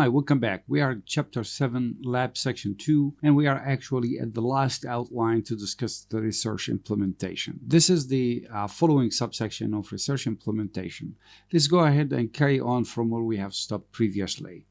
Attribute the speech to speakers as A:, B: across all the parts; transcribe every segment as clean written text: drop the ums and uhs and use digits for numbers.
A: Hi, welcome back. We are at Chapter 7, Lab Section 2, and we are actually at the last outline to discuss the research implementation. This is the following subsection of research implementation. Let's go ahead and carry on from where we have stopped previously.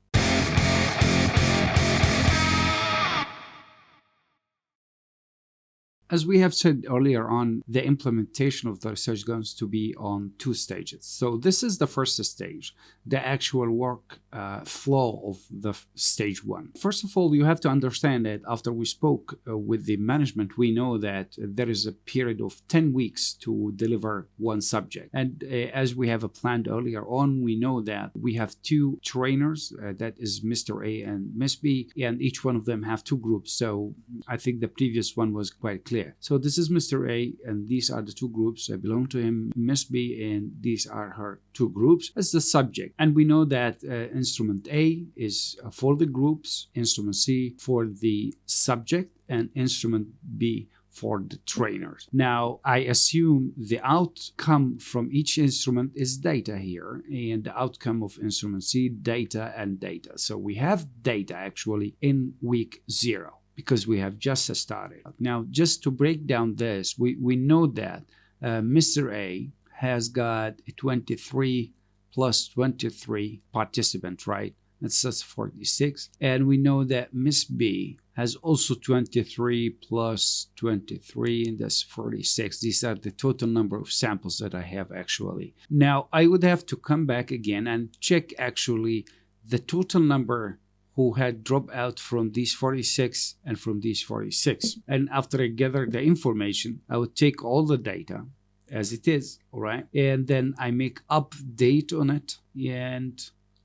A: As we have said earlier on, the implementation of the research is going to be on two stages. So this is the first stage, the actual work flow of the stage one. First of all, you have to understand that after we spoke with the management, we know that there is a period of 10 weeks to deliver one subject. And as we have planned earlier on, we know that we have two trainers, that is Mr. A and Miss B, and each one of them have two groups. So I think the previous one was quite clear. So this is Mr. A, and these are the two groups that belong to him, Miss B, and these are her two groups as the subject. And we know that instrument A is for the groups, instrument C for the subject, and instrument B for the trainers. Now, I assume the outcome from each instrument is data here, and the outcome of instrument C, data and data. So we have data actually in week 0. Because we have just started. Now, just to break down this, we know that Mr. A has got 23 plus 23 participants, right? That's 46. And we know that Miss B has also 23 plus 23, and that's 46. These are the total number of samples that I have actually. Now, I would have to come back again and check actually the total number who had dropped out from these 46 and from these 46. And after I gather the information, I would take all the data as it is, all right? And then I make update on it, and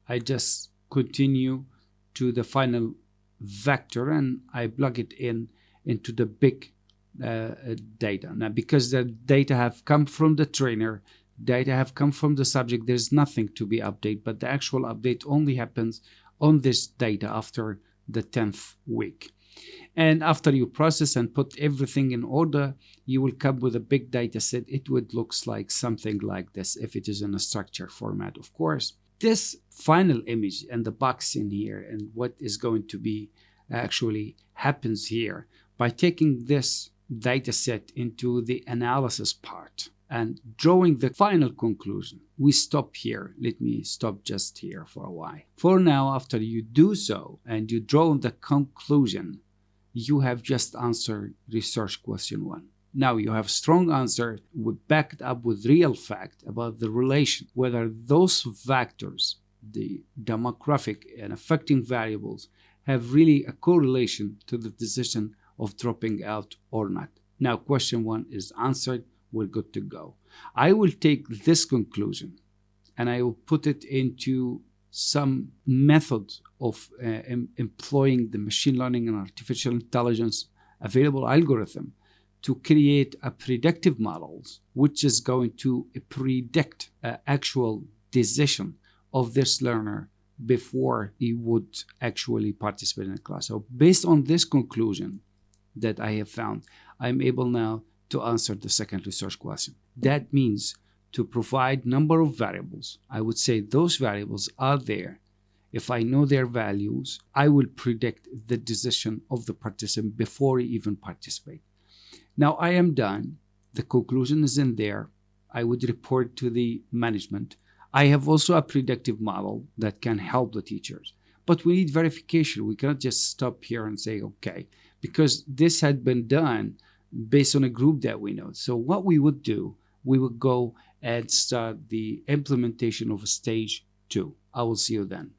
A: I just continue to the final vector, and I plug it into the big data. Now, because the data have come from the trainer, data have come from the subject, there's nothing to be updated, but the actual update only happens on this data after the 10th week. And after you process and put everything in order, you will come with a big data set. It would look like something like this if it is in a structured format, of course. This final image and the box in here and what is going to be actually happens here by taking this data set into the analysis part and drawing the final conclusion. We stop here. Let me stop just here for a while. For now, after you do so and you draw the conclusion, you have just answered research question 1. Now you have strong answer backed up with real fact about the relation, whether those factors, the demographic and affecting variables, have really a correlation to the decision of dropping out or not. Now question 1 is answered. We're good to go. I will take this conclusion and I will put it into some method of employing the machine learning and artificial intelligence available algorithm to create a predictive models, which is going to predict actual decision of this learner before he would actually participate in a class. So based on this conclusion that I have found, I'm able now to answer the second research question. That means to provide number of variables. I would say those variables are there. If I know their values, I will predict the decision of the participant before he even participate. Now I am done. The conclusion is in there. I would report to the management. I have also a predictive model that can help the teachers. But we need verification. We cannot just stop here and say, okay, because this had been done based on a group that we know. So what we would do, we would go and start the implementation of stage 2. I will see you then.